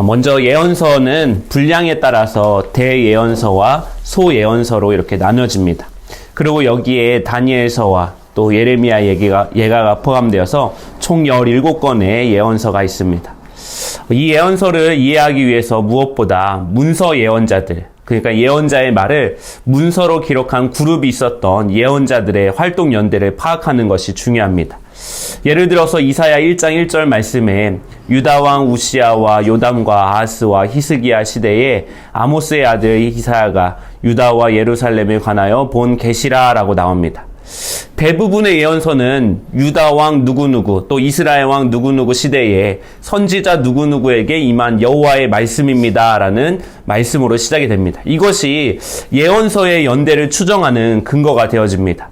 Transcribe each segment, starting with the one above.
먼저 예언서는 분량에 따라서 대예언서와 소예언서로 이렇게 나눠집니다. 그리고 여기에 다니엘서와 또 예레미야 예가가 포함되어서 총 17권의 예언서가 있습니다. 이 예언서를 이해하기 위해서 무엇보다 문서 예언자들, 그러니까 예언자의 말을 문서로 기록한 그룹이 있었던 예언자들의 활동 연대를 파악하는 것이 중요합니다. 예를 들어서 이사야 1장 1절 말씀에 유다 왕 우시아와 요담과 아하스와 히스기야 시대에 아모스의 아들 이사야가 유다와 예루살렘에 관하여 본 계시라라고 나옵니다. 대부분의 예언서는 유다 왕 누구누구 또 이스라엘 왕 누구누구 시대에 선지자 누구누구에게 임한 여호와의 말씀입니다라는 말씀으로 시작이 됩니다. 이것이 예언서의 연대를 추정하는 근거가 되어집니다.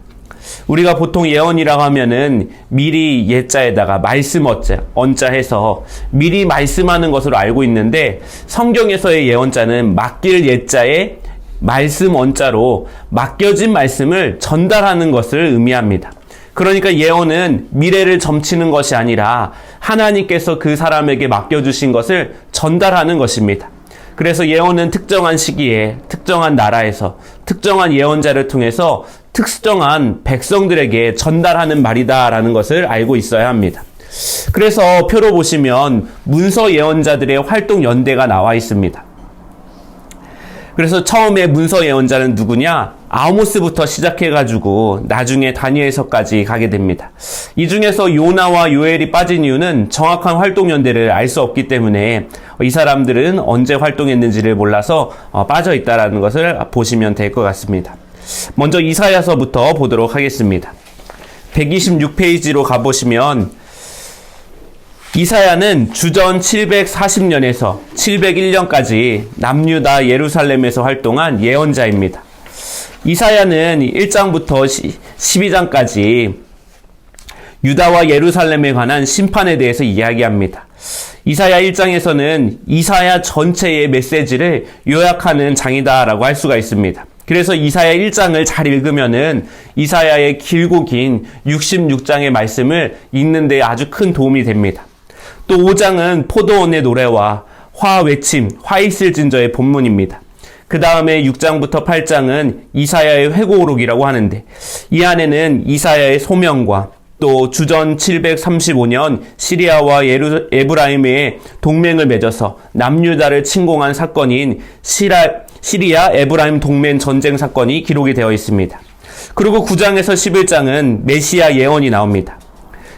우리가 보통 예언이라고 하면은 미리 예자에다가 말씀 언자 해서 미리 말씀하는 것으로 알고 있는데, 성경에서의 예언자는 맡길 예자에 말씀 언자로 맡겨진 말씀을 전달하는 것을 의미합니다. 그러니까 예언은 미래를 점치는 것이 아니라 하나님께서 그 사람에게 맡겨주신 것을 전달하는 것입니다. 그래서 예언은 특정한 시기에 특정한 나라에서 특정한 예언자를 통해서 특정한 백성들에게 전달하는 말이다라는 것을 알고 있어야 합니다. 그래서 표로 보시면 문서 예언자들의 활동 연대가 나와 있습니다. 그래서 처음에 문서 예언자는 누구냐? 아모스부터 시작해가지고 나중에 다니엘서까지 가게 됩니다. 이 중에서 요나와 요엘이 빠진 이유는 정확한 활동 연대를 알 수 없기 때문에 이 사람들은 언제 활동했는지를 몰라서 빠져 있다라는 것을 보시면 될 것 같습니다. 먼저 이사야서부터 보도록 하겠습니다. 126페이지로 가보시면 이사야는 주전 740년에서 701년까지 남유다 예루살렘에서 활동한 예언자입니다. 이사야는 1장부터 12장까지 유다와 예루살렘에 관한 심판에 대해서 이야기합니다. 이사야 1장에서는 이사야 전체의 메시지를 요약하는 장이다라고 할 수가 있습니다. 그래서 이사야 1장을 잘 읽으면은 이사야의 길고 긴 66장의 말씀을 읽는 데 아주 큰 도움이 됩니다. 또 5장은 포도원의 노래와 화 외침, 화 있을진저의 본문입니다. 그 다음에 6장부터 8장은 이사야의 회고록이라고 하는데, 이 안에는 이사야의 소명과 또 주전 735년 시리아와 에브라임의 동맹을 맺어서 남유다를 침공한 사건인 시리아 에브라임 동맹 전쟁 사건이 기록이 되어 있습니다. 그리고 9장에서 11장은 메시아 예언이 나옵니다.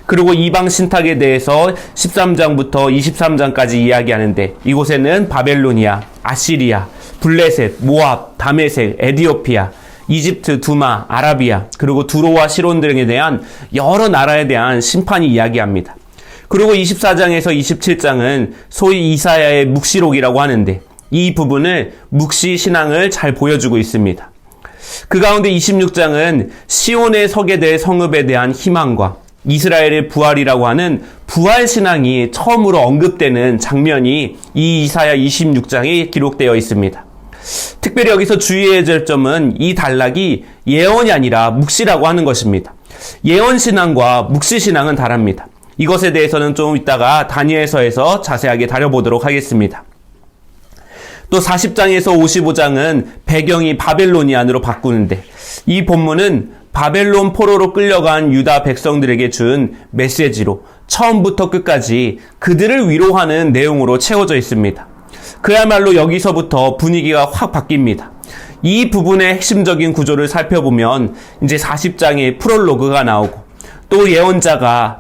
그리고 이방 신탁에 대해서 13장부터 23장까지 이야기하는데, 이곳에는 바벨로니아, 아시리아, 블레셋, 모압, 다메섹, 에디오피아, 이집트, 두마, 아라비아, 그리고 두로와 시론 등에 대한 여러 나라에 대한 심판이 이야기합니다. 그리고 24장에서 27장은 소위 이사야의 묵시록이라고 하는데, 이 부분을 묵시 신앙을 잘 보여주고 있습니다. 그 가운데 26장은 시온에 서게 될 성읍에 대한 희망과 이스라엘의 부활이라고 하는 부활신앙이 처음으로 언급되는 장면이 이 이사야 26장에 기록되어 있습니다. 특별히 여기서 주의해야 될 점은 이 단락이 예언이 아니라 묵시라고 하는 것입니다. 예언신앙과 묵시신앙은 다릅니다. 이것에 대해서는 좀 이따가 다니엘서에서 자세하게 다뤄보도록 하겠습니다. 또 40장에서 55장은 배경이 바벨로니안으로 바꾸는데, 이 본문은 바벨론 포로로 끌려간 유다 백성들에게 준 메시지로 처음부터 끝까지 그들을 위로하는 내용으로 채워져 있습니다. 그야말로 여기서부터 분위기가 확 바뀝니다. 이 부분의 핵심적인 구조를 살펴보면 이제 40장에 프롤로그가 나오고 또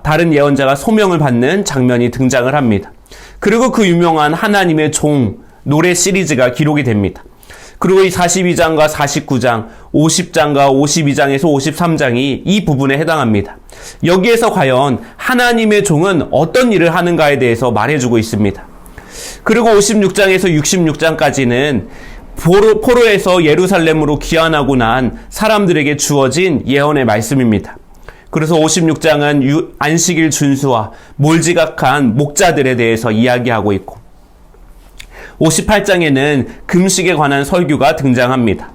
다른 예언자가 소명을 받는 장면이 등장을 합니다. 그리고 그 유명한 하나님의 종 노래 시리즈가 기록이 됩니다. 그리고 이 42장과 49장, 50장과 52장에서 53장이 이 부분에 해당합니다. 여기에서 과연 하나님의 종은 어떤 일을 하는가에 대해서 말해주고 있습니다. 그리고 56장에서 66장까지는 포로에서 예루살렘으로 귀환하고 난 사람들에게 주어진 예언의 말씀입니다. 그래서 56장은 안식일 준수와 몰지각한 목자들에 대해서 이야기하고 있고, 58장에는 금식에 관한 설교가 등장합니다.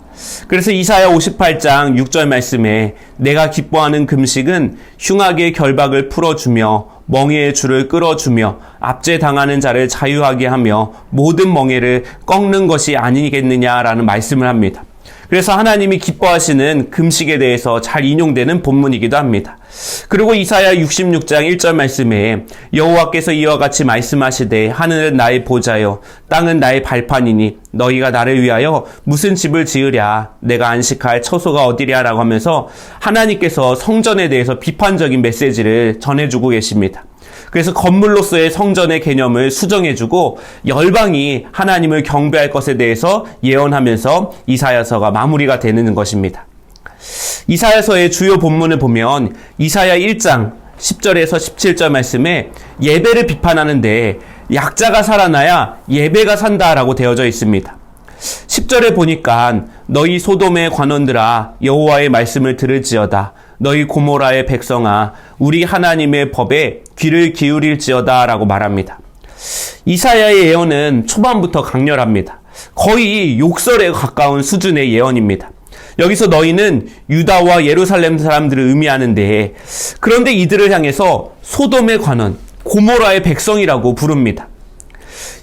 그래서 이사야 58장 6절 말씀에 내가 기뻐하는 금식은 흉악의 결박을 풀어주며 멍에의 줄을 끌어주며 압제당하는 자를 자유하게 하며 모든 멍에를 꺾는 것이 아니겠느냐라는 말씀을 합니다. 그래서 하나님이 기뻐하시는 금식에 대해서 잘 인용되는 본문이기도 합니다. 그리고 이사야 66장 1절 말씀에 여호와께서 이와 같이 말씀하시되 하늘은 나의 보좌요 땅은 나의 발판이니 너희가 나를 위하여 무슨 집을 지으랴 내가 안식할 처소가 어디랴 라고 하면서 하나님께서 성전에 대해서 비판적인 메시지를 전해주고 계십니다. 그래서 건물로서의 성전의 개념을 수정해주고 열방이 하나님을 경배할 것에 대해서 예언하면서 이사야서가 마무리가 되는 것입니다. 이사야서의 주요 본문을 보면 이사야 1장 10절에서 17절 말씀에 예배를 비판하는데 약자가 살아나야 예배가 산다라고 되어져 있습니다. 10절에 보니까 너희 소돔의 관원들아 여호와의 말씀을 들을지어다 너희 고모라의 백성아 우리 하나님의 법에 귀를 기울일지어다 라고 말합니다. 이사야의 예언은 초반부터 강렬합니다. 거의 욕설에 가까운 수준의 예언입니다. 여기서 너희는 유다와 예루살렘 사람들을 의미하는데 그런데 이들을 향해서 소돔의 관원, 고모라의 백성이라고 부릅니다.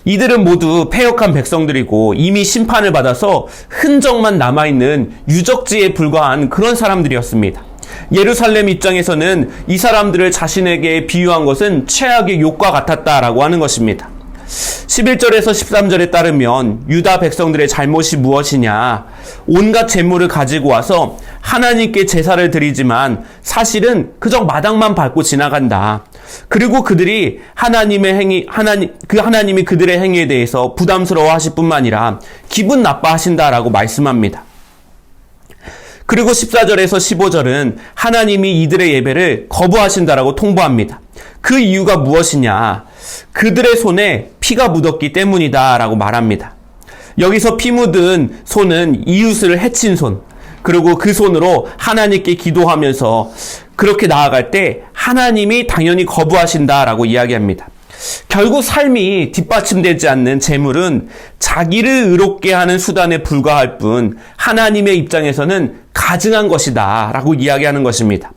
이들은 모두 패역한 백성들이고 이미 심판을 받아서 흔적만 남아있는 유적지에 불과한 그런 사람들이었습니다. 예루살렘 입장에서는 이 사람들을 자신에게 비유한 것은 최악의 욕과 같았다라고 하는 것입니다. 11절에서 13절에 따르면 유다 백성들의 잘못이 무엇이냐? 온갖 재물을 가지고 와서 하나님께 제사를 드리지만 사실은 그저 마당만 밟고 지나간다. 그리고 그들이 하나님이 그들의 행위에 대해서 부담스러워 하실 뿐만 아니라 기분 나빠하신다라고 말씀합니다. 그리고 14절에서 15절은 하나님이 이들의 예배를 거부하신다라고 통보합니다. 그 이유가 무엇이냐? 그들의 손에 피가 묻었기 때문이다 라고 말합니다. 여기서 피 묻은 손은 이웃을 해친 손, 그리고 그 손으로 하나님께 기도하면서 그렇게 나아갈 때 하나님이 당연히 거부하신다라고 이야기합니다. 결국 삶이 뒷받침되지 않는 재물은 자기를 의롭게 하는 수단에 불과할 뿐 하나님의 입장에서는 가증한 것이다 라고 이야기하는 것입니다.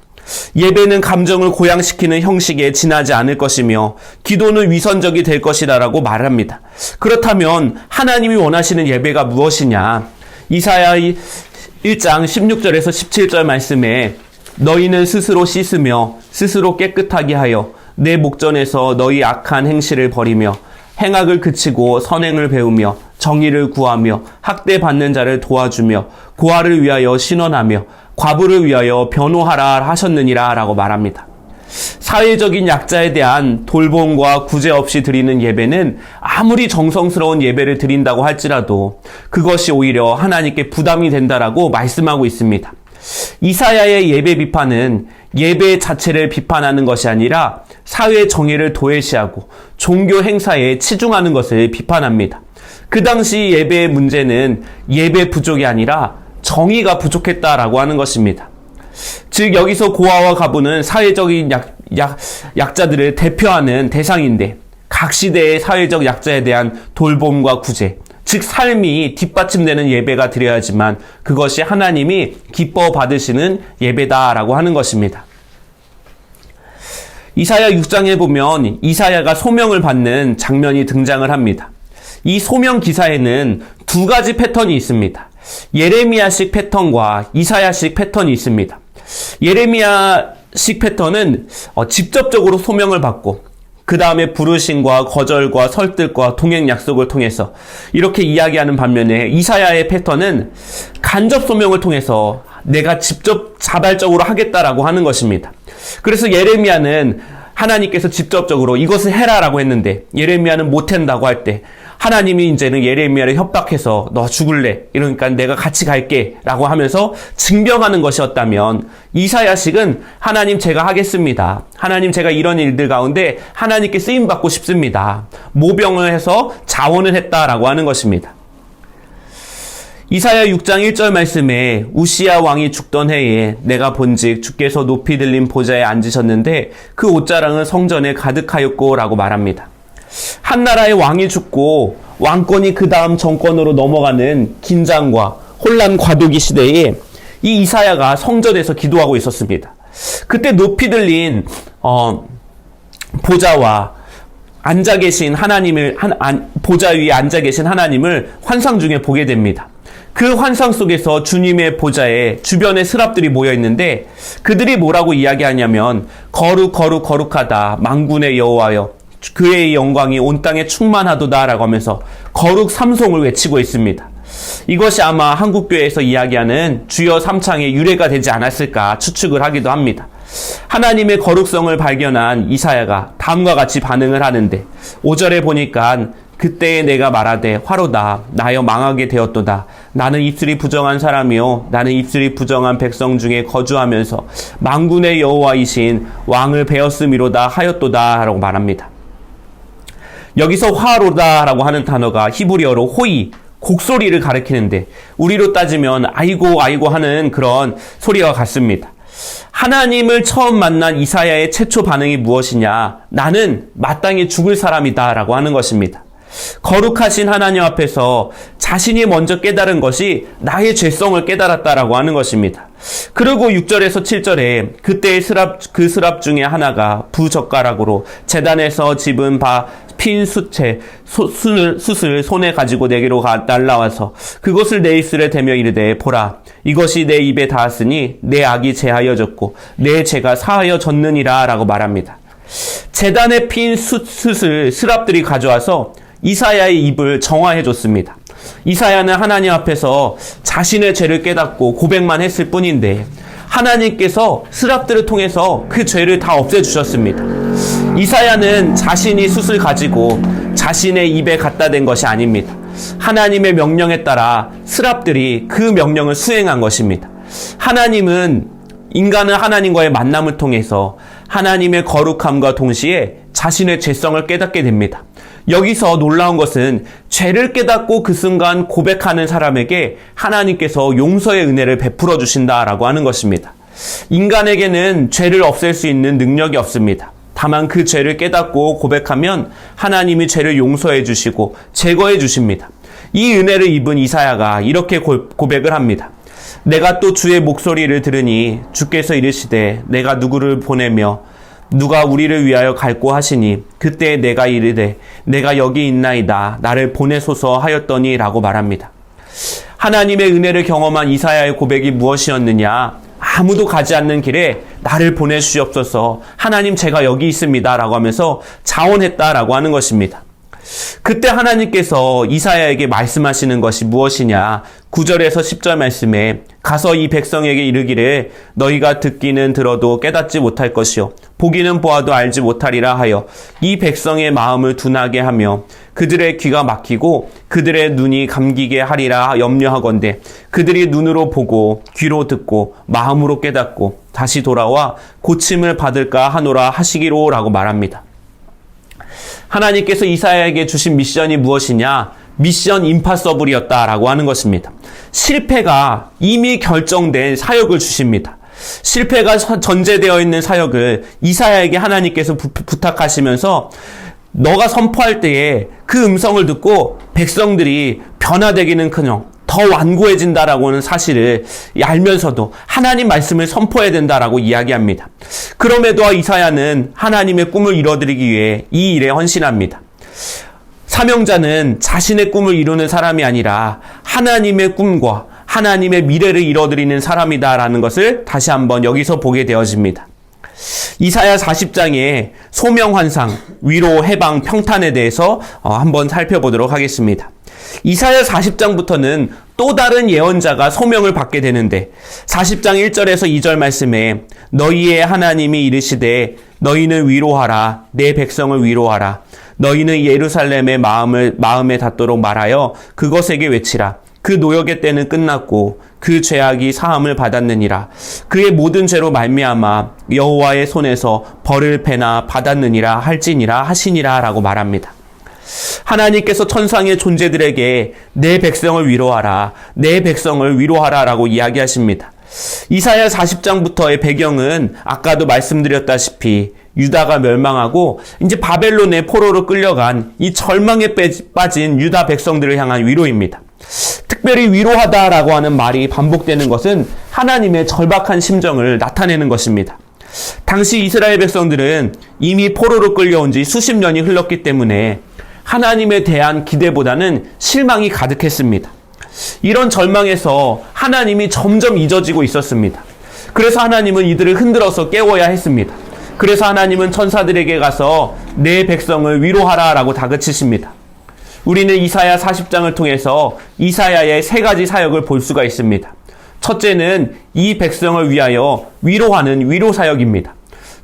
예배는 감정을 고양시키는 형식에 지나지 않을 것이며 기도는 위선적이 될 것이다 라고 말합니다. 그렇다면 하나님이 원하시는 예배가 무엇이냐? 이사야 1장 16절에서 17절 말씀에 너희는 스스로 씻으며 스스로 깨끗하게 하여 내 목전에서 너희 악한 행실을 버리며 행악을 그치고 선행을 배우며 정의를 구하며 학대받는 자를 도와주며 고아를 위하여 신원하며 과부를 위하여 변호하라 하셨느니라 라고 말합니다. 사회적인 약자에 대한 돌봄과 구제 없이 드리는 예배는 아무리 정성스러운 예배를 드린다고 할지라도 그것이 오히려 하나님께 부담이 된다라고 말씀하고 있습니다. 이사야의 예배 비판은 예배 자체를 비판하는 것이 아니라 사회 정의를 도외시하고 종교 행사에 치중하는 것을 비판합니다. 그 당시 예배의 문제는 예배 부족이 아니라 정의가 부족했다라고 하는 것입니다. 즉 여기서 고아와 과부는 사회적인 약자들을 대표하는 대상인데 각 시대의 사회적 약자에 대한 돌봄과 구제, 즉 삶이 뒷받침되는 예배가 드려야지만 그것이 하나님이 기뻐 받으시는 예배다라고 하는 것입니다. 이사야 6장에 보면 이사야가 소명을 받는 장면이 등장을 합니다. 이 소명 기사에는 두 가지 패턴이 있습니다. 예레미야식 패턴과 이사야식 패턴이 있습니다. 예레미야식 패턴은 직접적으로 소명을 받고 그 다음에 부르심과 거절과 설득과 동행 약속을 통해서 이렇게 이야기하는 반면에 이사야의 패턴은 간접 소명을 통해서 내가 직접 자발적으로 하겠다라고 하는 것입니다. 그래서 예레미야는 하나님께서 직접적으로 이것을 해라라고 했는데 예레미야는 못한다고 할 때 하나님이 이제는 예레미야를 협박해서 너 죽을래? 이러니까 내가 같이 갈게 라고 하면서 증명하는 것이었다면 이사야식은 하나님 제가 하겠습니다. 하나님 제가 이런 일들 가운데 하나님께 쓰임받고 싶습니다. 모병을 해서 자원을 했다라고 하는 것입니다. 이사야 6장 1절 말씀에 우시야 왕이 죽던 해에 내가 본즉 주께서 높이 들린 보좌에 앉으셨는데 그 옷자랑은 성전에 가득하였고 라고 말합니다. 한 나라의 왕이 죽고 왕권이 그 다음 정권으로 넘어가는 긴장과 혼란 과도기 시대에 이 이사야가 성전에서 기도하고 있었습니다. 그때 높이 들린 보좌와 앉아 계신 하나님을, 보좌 위에 앉아 계신 하나님을 환상 중에 보게 됩니다. 그 환상 속에서 주님의 보좌에 주변에 스랍들이 모여 있는데 그들이 뭐라고 이야기하냐면 거룩하다 만군의 여호와여 그의 영광이 온 땅에 충만하도다라고 하면서 거룩 삼송을 외치고 있습니다. 이것이 아마 한국교회에서 이야기하는 주여 삼창의 유래가 되지 않았을까 추측을 하기도 합니다. 하나님의 거룩성을 발견한 이사야가 다음과 같이 반응을 하는데 5절에 보니까 그때에 내가 말하되 화로다 나여 망하게 되었도다 나는 입술이 부정한 사람이요 나는 입술이 부정한 백성 중에 거주하면서 만군의 여호와이신 왕을 베었음이로다 하였도다 라고 말합니다. 여기서 화로다라고 하는 단어가 히브리어로 호이 곡소리를 가리키는데 우리로 따지면 아이고 하는 그런 소리와 같습니다. 하나님을 처음 만난 이사야의 최초 반응이 무엇이냐? 나는 마땅히 죽을 사람이다 라고 하는 것입니다. 거룩하신 하나님 앞에서 자신이 먼저 깨달은 것이 나의 죄성을 깨달았다라고 하는 것입니다. 그리고 6절에서 7절에 그때의 그 스랍 중에 하나가 부젓가락으로 제단에서 집은 핀 숯을 손에 가지고 내게로 날라와서 그것을 내 입술에 대며 이르되 보라 이것이 내 입에 닿았으니 내 악이 제하여졌고 내 죄가 사하여졌느니라 라고 말합니다. 제단에 핀 숯을 스랍들이 가져와서 이사야의 입을 정화해 줬습니다. 이사야는 하나님 앞에서 자신의 죄를 깨닫고 고백만 했을 뿐인데 하나님께서 스랍들을 통해서 그 죄를 다 없애주셨습니다. 이사야는 자신이 숯을 가지고 자신의 입에 갖다 댄 것이 아닙니다. 하나님의 명령에 따라 스랍들이 그 명령을 수행한 것입니다. 하나님은 인간은 하나님과의 만남을 통해서 하나님의 거룩함과 동시에 자신의 죄성을 깨닫게 됩니다. 여기서 놀라운 것은 죄를 깨닫고 그 순간 고백하는 사람에게 하나님께서 용서의 은혜를 베풀어 주신다라고 하는 것입니다. 인간에게는 죄를 없앨 수 있는 능력이 없습니다. 다만 그 죄를 깨닫고 고백하면 하나님이 죄를 용서해 주시고 제거해 주십니다. 이 은혜를 입은 이사야가 이렇게 고백을 합니다. 내가 또 주의 목소리를 들으니 주께서 이르시되 내가 누구를 보내며 누가 우리를 위하여 갈고 하시니 그때 내가 이르되 내가 여기 있나이다 나를 보내소서 하였더니 라고 말합니다. 하나님의 은혜를 경험한 이사야의 고백이 무엇이었느냐? 아무도 가지 않는 길에 나를 보내주시옵소서 하나님 제가 여기 있습니다 라고 하면서 자원했다라고 하는 것입니다. 그때 하나님께서 이사야에게 말씀하시는 것이 무엇이냐? 9절에서 10절 말씀에 가서 이 백성에게 이르기를 너희가 듣기는 들어도 깨닫지 못할 것이요 보기는 보아도 알지 못하리라 하여 이 백성의 마음을 둔하게 하며 그들의 귀가 막히고 그들의 눈이 감기게 하리라 염려하건대 그들이 눈으로 보고 귀로 듣고 마음으로 깨닫고 다시 돌아와 고침을 받을까 하노라 하시기로라고 말합니다. 하나님께서 이사야에게 주신 미션이 무엇이냐? 미션 임파서블이었다라고 하는 것입니다. 실패가 이미 결정된 사역을 주십니다. 실패가 전제되어 있는 사역을 이사야에게 하나님께서 부탁하시면서 너가 선포할 때에 그 음성을 듣고 백성들이 변화되기는커녕 더 완고해진다라고 하는 사실을 알면서도 하나님 말씀을 선포해야 된다라고 이야기합니다. 그럼에도 이사야는 하나님의 꿈을 이뤄드리기 위해 이 일에 헌신합니다. 사명자는 자신의 꿈을 이루는 사람이 아니라 하나님의 꿈과 하나님의 미래를 이뤄드리는 사람이다라는 것을 다시 한번 여기서 보게 되어집니다. 이사야 40장의 소명환상, 위로, 해방, 평탄에 대해서 한번 살펴보도록 하겠습니다. 이사야 40장부터는 또 다른 예언자가 소명을 받게 되는데 40장 1절에서 2절 말씀에 너희의 하나님이 이르시되 너희는 위로하라 내 백성을 위로하라 너희는 예루살렘의 마음에 닿도록 말하여 그것에게 외치라 그 노역의 때는 끝났고 그 죄악이 사함을 받았느니라 그의 모든 죄로 말미암아 여호와의 손에서 벌을 패나 받았느니라 할지니라 하시니라 라고 말합니다. 하나님께서 천상의 존재들에게 내 백성을 위로하라 내 백성을 위로하라 라고 이야기하십니다. 이사야 40장부터의 배경은 아까도 말씀드렸다시피 유다가 멸망하고 이제 바벨론의 포로로 끌려간 이 절망에 빠진 유다 백성들을 향한 위로입니다. 특별히 위로하다라고 하는 말이 반복되는 것은 하나님의 절박한 심정을 나타내는 것입니다. 당시 이스라엘 백성들은 이미 포로로 끌려온 지 수십 년이 흘렀기 때문에 하나님에 대한 기대보다는 실망이 가득했습니다. 이런 절망에서 하나님이 점점 잊어지고 있었습니다. 그래서 하나님은 이들을 흔들어서 깨워야 했습니다. 그래서 하나님은 천사들에게 가서 내 백성을 위로하라 라고 다그치십니다. 우리는 이사야 40장을 통해서 이사야의 세 가지 사역을 볼 수가 있습니다. 첫째는 이 백성을 위하여 위로하는 위로 사역입니다.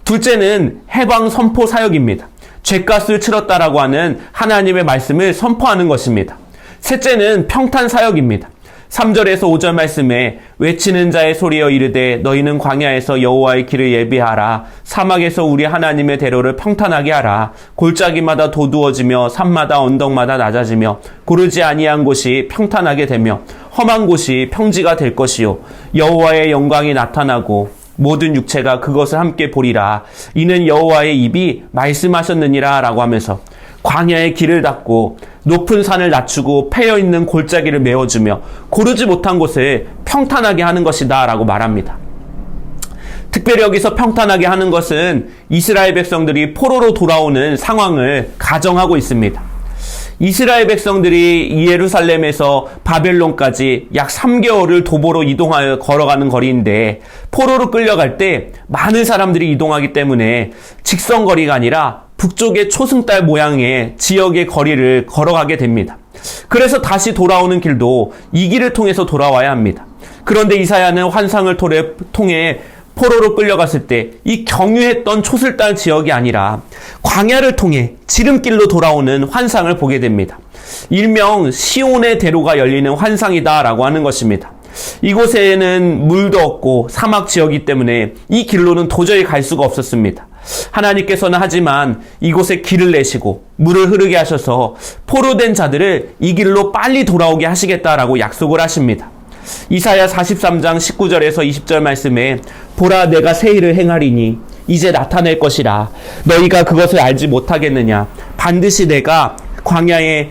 둘째는 해방 선포 사역입니다. 죗값을 치렀다라고 하는 하나님의 말씀을 선포하는 것입니다. 셋째는 평탄 사역입니다. 3절에서 5절 말씀에 외치는 자의 소리여 이르되 너희는 광야에서 여호와의 길을 예비하라. 사막에서 우리 하나님의 대로를 평탄하게 하라. 골짜기마다 도두어지며 산마다 언덕마다 낮아지며 고르지 아니한 곳이 평탄하게 되며 험한 곳이 평지가 될 것이요 여호와의 영광이 나타나고 모든 육체가 그것을 함께 보리라. 이는 여호와의 입이 말씀하셨느니라 라고 하면서 광야의 길을 닫고 높은 산을 낮추고 패여있는 골짜기를 메워주며 고르지 못한 곳을 평탄하게 하는 것이다 라고 말합니다. 특별히 여기서 평탄하게 하는 것은 이스라엘 백성들이 포로로 돌아오는 상황을 가정하고 있습니다. 이스라엘 백성들이 예루살렘에서 바벨론까지 약 3개월을 도보로 이동하여 걸어가는 거리인데 포로로 끌려갈 때 많은 사람들이 이동하기 때문에 직선거리가 아니라 북쪽의 초승달 모양의 지역의 거리를 걸어가게 됩니다. 그래서 다시 돌아오는 길도 이 길을 통해서 돌아와야 합니다. 그런데 이사야는 환상을 통해 포로로 끌려갔을 때 이 경유했던 초승달 지역이 아니라 광야를 통해 지름길로 돌아오는 환상을 보게 됩니다. 일명 시온의 대로가 열리는 환상이다라고 하는 것입니다. 이곳에는 물도 없고 사막 지역이기 때문에 이 길로는 도저히 갈 수가 없었습니다. 하나님께서는 하지만 이곳에 길을 내시고 물을 흐르게 하셔서 포로된 자들을 이 길로 빨리 돌아오게 하시겠다라고 약속을 하십니다. 이사야 43장 19절에서 20절 말씀에 보라 내가 새 일을 행하리니 이제 나타낼 것이라 너희가 그것을 알지 못하겠느냐 반드시 내가 광야의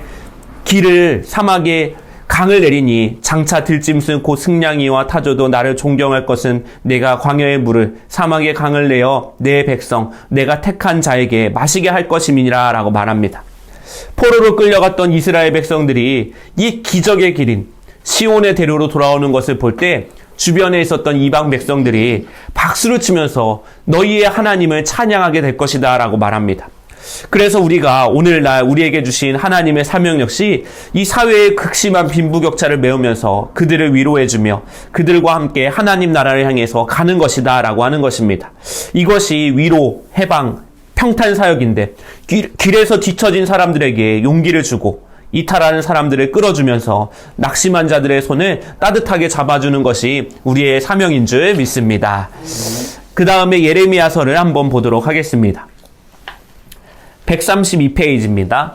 길을 사막에 강을 내리니 장차 들짐승 곧 승냥이와 타조도 나를 존경할 것은 내가 광야의 물을 사막의 강을 내어 내 백성 내가 택한 자에게 마시게 할 것임이니라 라고 말합니다. 포로로 끌려갔던 이스라엘 백성들이 이 기적의 길인 시온의 대로로 돌아오는 것을 볼 때 주변에 있었던 이방 백성들이 박수를 치면서 너희의 하나님을 찬양하게 될 것이다 라고 말합니다. 그래서 우리가 오늘날 우리에게 주신 하나님의 사명 역시 이 사회의 극심한 빈부격차를 메우면서 그들을 위로해주며 그들과 함께 하나님 나라를 향해서 가는 것이다 라고 하는 것입니다. 이것이 위로, 해방, 평탄 사역인데 길에서 뒤처진 사람들에게 용기를 주고 이탈하는 사람들을 끌어주면서 낙심한 자들의 손을 따뜻하게 잡아주는 것이 우리의 사명인 줄 믿습니다. 그 다음에 예레미야서를 한번 보도록 하겠습니다. 132페이지입니다.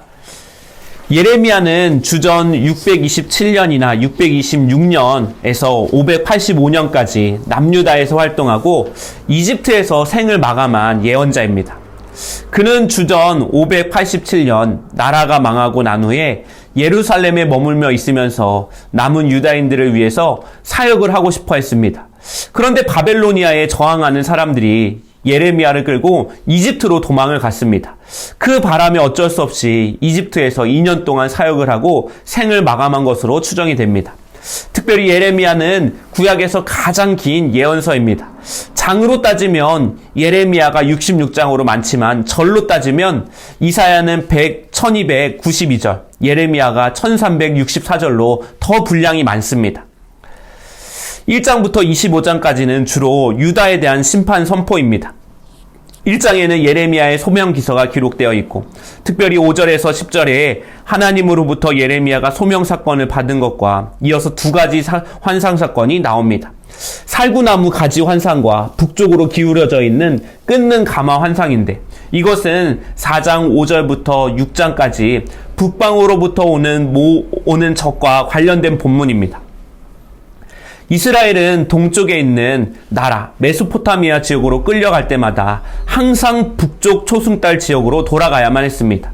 예레미야는 주전 627년이나 626년에서 585년까지 남유다에서 활동하고 이집트에서 생을 마감한 예언자입니다. 그는 주전 587년 나라가 망하고 난 후에 예루살렘에 머물며 있으면서 남은 유다인들을 위해서 사역을 하고 싶어 했습니다. 그런데 바벨로니아에 저항하는 사람들이 예레미야를 끌고 이집트로 도망을 갔습니다. 그 바람에 어쩔 수 없이 이집트에서 2년 동안 사역을 하고 생을 마감한 것으로 추정이 됩니다. 특별히 예레미야는 구약에서 가장 긴 예언서입니다. 장으로 따지면 예레미야가 66장으로 많지만 절로 따지면 이사야는 1292절, 예레미야가 1364절로 더 분량이 많습니다. 1장부터 25장까지는 주로 유다에 대한 심판 선포입니다. 1장에는 예레미야의 소명 기서가 기록되어 있고 특별히 5절에서 10절에 하나님으로부터 예레미야가 소명 사건을 받은 것과 이어서 두 가지 환상 사건이 나옵니다. 살구나무 가지 환상과 북쪽으로 기울어져 있는 끊는 가마 환상인데 이것은 4장 5절부터 6장까지 북방으로부터 오는 적과 관련된 본문입니다. 이스라엘은 동쪽에 있는 나라 메소포타미아 지역으로 끌려갈 때마다 항상 북쪽 초승달 지역으로 돌아가야만 했습니다.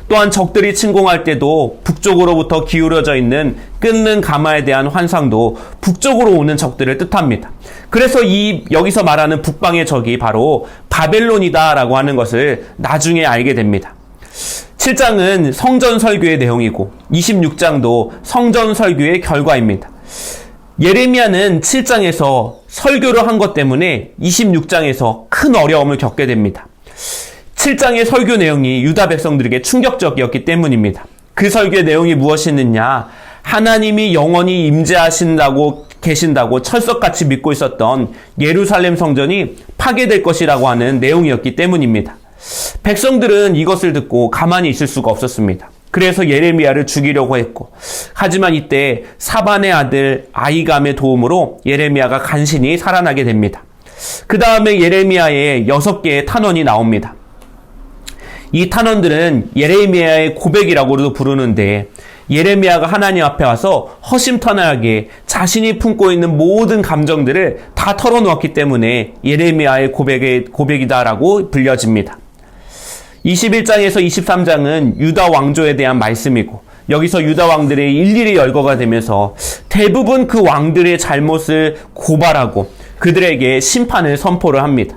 또한 적들이 침공할 때도 북쪽으로부터 기울어져 있는 끓는 가마에 대한 환상도 북쪽으로 오는 적들을 뜻합니다. 그래서 여기서 말하는 북방의 적이 바로 바벨론이다라고 하는 것을 나중에 알게 됩니다. 7장은 성전 설교의 내용이고 26장도 성전 설교의 결과입니다. 예레미야는 7장에서 설교를 한 것 때문에 26장에서 큰 어려움을 겪게 됩니다. 7장의 설교 내용이 유다 백성들에게 충격적이었기 때문입니다. 그 설교의 내용이 무엇이었느냐? 하나님이 영원히 임재하신다고 계신다고 철석같이 믿고 있었던 예루살렘 성전이 파괴될 것이라고 하는 내용이었기 때문입니다. 백성들은 이것을 듣고 가만히 있을 수가 없었습니다. 그래서 예레미야를 죽이려고 했고, 하지만 이때 사반의 아들 아이감의 도움으로 예레미야가 간신히 살아나게 됩니다. 그 다음에 예레미야의 6개의 탄원이 나옵니다. 이 탄원들은 예레미야의 고백이라고도 부르는데, 예레미야가 하나님 앞에 와서 허심탄회하게 자신이 품고 있는 모든 감정들을 다 털어놓았기 때문에 예레미야의 고백이다라고 불려집니다. 21장에서 23장은 유다 왕조에 대한 말씀이고, 여기서 유다 왕들이 일일이 열거가 되면서 대부분 그 왕들의 잘못을 고발하고 그들에게 심판을 선포를 합니다.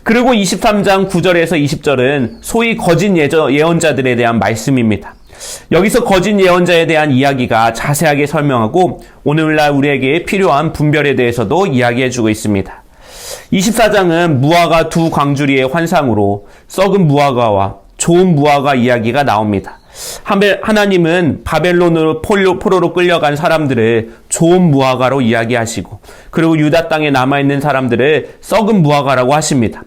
그리고 23장 9절에서 20절은 소위 거짓 예언자들에 대한 말씀입니다. 여기서 거짓 예언자에 대한 이야기가 자세하게 설명하고 오늘날 우리에게 필요한 분별에 대해서도 이야기해주고 있습니다. 24장은 무화과 두 광주리의 환상으로 썩은 무화과와 좋은 무화과 이야기가 나옵니다. 하나님은 바벨론으로 포로로 끌려간 사람들을 좋은 무화과로 이야기하시고, 그리고 유다 땅에 남아있는 사람들을 썩은 무화과라고 하십니다.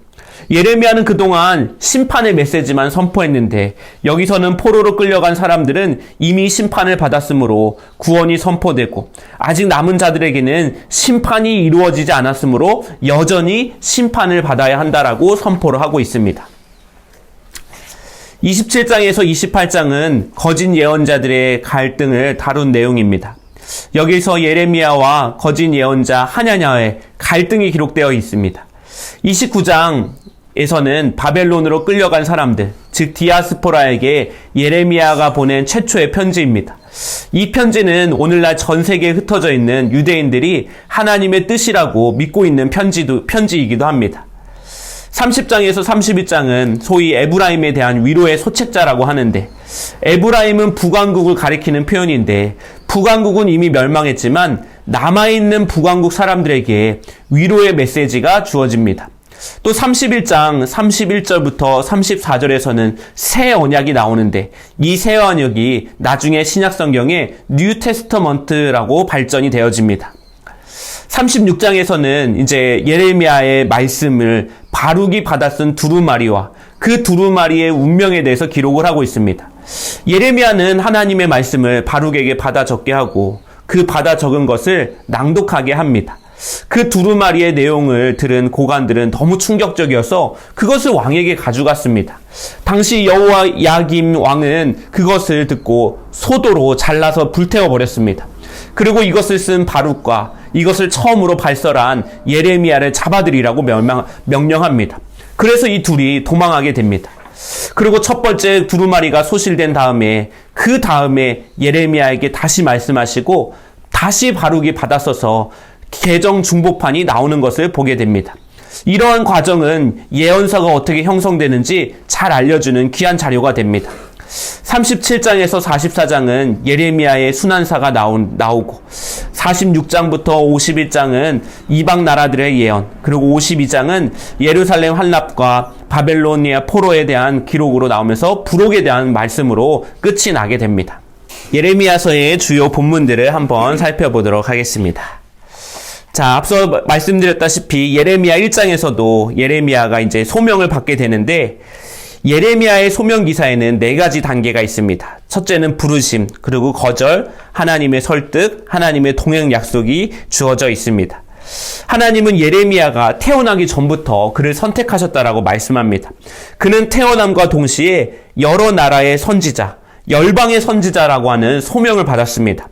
예레미야는 그동안 심판의 메시지만 선포했는데, 여기서는 포로로 끌려간 사람들은 이미 심판을 받았으므로 구원이 선포되고, 아직 남은 자들에게는 심판이 이루어지지 않았으므로 여전히 심판을 받아야 한다라고 선포를 하고 있습니다. 27장에서 28장은 거짓 예언자들의 갈등을 다룬 내용입니다. 여기서 예레미야와 거짓 예언자 하냐냐의 갈등이 기록되어 있습니다. 29장에서는 바벨론으로 끌려간 사람들, 즉 디아스포라에게 예레미야가 보낸 최초의 편지입니다. 이 편지는 오늘날 전 세계에 흩어져 있는 유대인들이 하나님의 뜻이라고 믿고 있는 편지이기도 합니다. 30장에서 31장은 소위 에브라임에 대한 위로의 소책자라고 하는데, 에브라임은 북왕국을 가리키는 표현인데, 북왕국은 이미 멸망했지만 남아있는 북왕국 사람들에게 위로의 메시지가 주어집니다. 또 31장 31절부터 34절에서는 새 언약이 나오는데, 이 새 언약이 나중에 신약성경에 뉴 테스터먼트라고 발전이 되어집니다. 36장에서는 이제 예레미야의 말씀을 바룩이 받아 쓴 두루마리와 그 두루마리의 운명에 대해서 기록을 하고 있습니다. 예레미야는 하나님의 말씀을 바룩에게 받아 적게 하고 그 받아 적은 것을 낭독하게 합니다. 그 두루마리의 내용을 들은 고관들은 너무 충격적이어서 그것을 왕에게 가져갔습니다. 당시 여호야김 왕은 그것을 듣고 소도로 잘라서 불태워버렸습니다. 그리고 이것을 쓴 바룩과 이것을 처음으로 발설한 예레미야를 잡아들이라고 명령합니다. 그래서 이 둘이 도망하게 됩니다. 그리고 첫 번째 두루마리가 소실된 다음에 그 다음에 예레미야에게 다시 말씀하시고 다시 바룩이 받아서서 개정 중보판이 나오는 것을 보게 됩니다. 이러한 과정은 예언서가 어떻게 형성되는지 잘 알려주는 귀한 자료가 됩니다. 37장에서 44장은 예레미야의 순환사가 나오고 46장부터 51장은 이방 나라들의 예언, 그리고 52장은 예루살렘 환납과 바벨로니아 포로에 대한 기록으로 나오면서 부록에 대한 말씀으로 끝이 나게 됩니다. 예레미야서의 주요 본문들을 한번 살펴보도록 하겠습니다. 자, 앞서 말씀드렸다시피 예레미야 1장에서도 예레미야가 이제 소명을 받게 되는데, 예레미야의 소명 기사에는 4가지 단계가 있습니다. 첫째는 부르심, 그리고 거절, 하나님의 설득, 하나님의 동행 약속이 주어져 있습니다. 하나님은 예레미야가 태어나기 전부터 그를 선택하셨다라고 말씀합니다. 그는 태어남과 동시에 여러 나라의 선지자, 열방의 선지자라고 하는 소명을 받았습니다.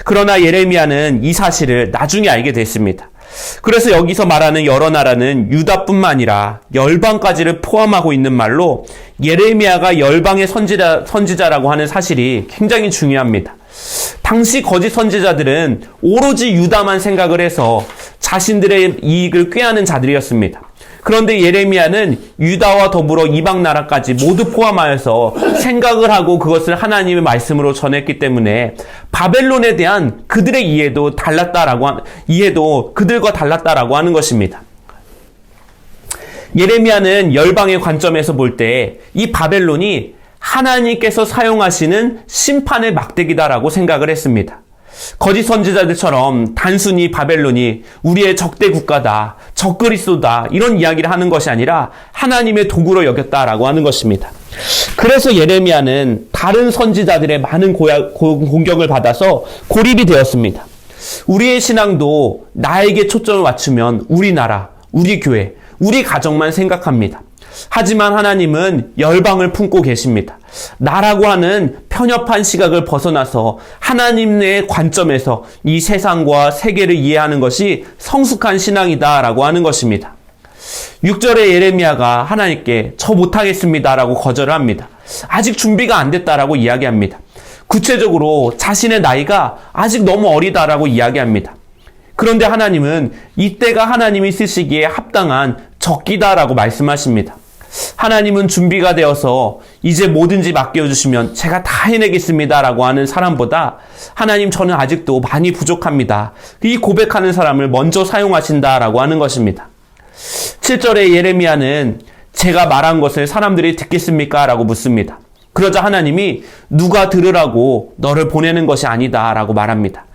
그러나 예레미야는 이 사실을 나중에 알게 됐습니다. 그래서 여기서 말하는 여러 나라는 유다뿐만 아니라 열방까지를 포함하고 있는 말로 예레미야가 열방의 선지자라고 하는 사실이 굉장히 중요합니다. 당시 거짓 선지자들은 오로지 유다만 생각을 해서 자신들의 이익을 꾀하는 자들이었습니다. 그런데 예레미야는 유다와 더불어 이방 나라까지 모두 포함하여서 생각을 하고 그것을 하나님의 말씀으로 전했기 때문에 바벨론에 대한 그들의 이해도 그들과 달랐다라고 하는 것입니다. 예레미야는 열방의 관점에서 볼 때 이 바벨론이 하나님께서 사용하시는 심판의 막대기다라고 생각을 했습니다. 거짓 선지자들처럼 단순히 바벨론이 우리의 적대 국가다, 적그리스도다 이런 이야기를 하는 것이 아니라 하나님의 도구로 여겼다라고 하는 것입니다. 그래서 예레미야는 다른 선지자들의 많은 공격을 받아서 고립이 되었습니다. 우리의 신앙도 나에게 초점을 맞추면 우리 나라, 우리 교회, 우리 가정만 생각합니다. 하지만 하나님은 열방을 품고 계십니다. 나라고 하는 편협한 시각을 벗어나서 하나님의 관점에서 이 세상과 세계를 이해하는 것이 성숙한 신앙이다라고 하는 것입니다. 6절에 예레미야가 하나님께 저 못하겠습니다라고 거절을 합니다. 아직 준비가 안 됐다라고 이야기합니다. 구체적으로 자신의 나이가 아직 너무 어리다라고 이야기합니다. 그런데 하나님은 이때가 하나님이 쓰시기에 합당한 적기다라고 말씀하십니다. 하나님은 준비가 되어서 이제 뭐든지 맡겨주시면 제가 다 해내겠습니다라고 하는 사람보다 하나님 저는 아직도 많이 부족합니다. 이 고백하는 사람을 먼저 사용하신다라고 하는 것입니다. 7절에 예레미야는 제가 말한 것을 사람들이 듣겠습니까? 라고 묻습니다. 그러자 하나님이 누가 들으라고 너를 보내는 것이 아니다 라고 말합니다.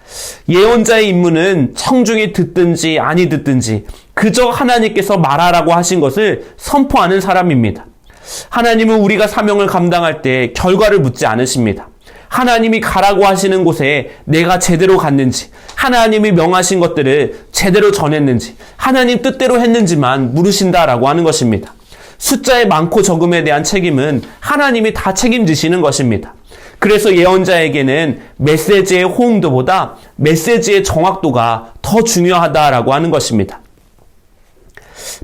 예언자의 임무는 청중이 듣든지 아니 듣든지 그저 하나님께서 말하라고 하신 것을 선포하는 사람입니다. 하나님은 우리가 사명을 감당할 때 결과를 묻지 않으십니다. 하나님이 가라고 하시는 곳에 내가 제대로 갔는지, 하나님이 명하신 것들을 제대로 전했는지, 하나님 뜻대로 했는지만 물으신다라고 하는 것입니다. 숫자의 많고 적음에 대한 책임은 하나님이 다 책임지시는 것입니다. 그래서 예언자에게는 메시지의 호응도보다 메시지의 정확도가 더 중요하다라고 하는 것입니다.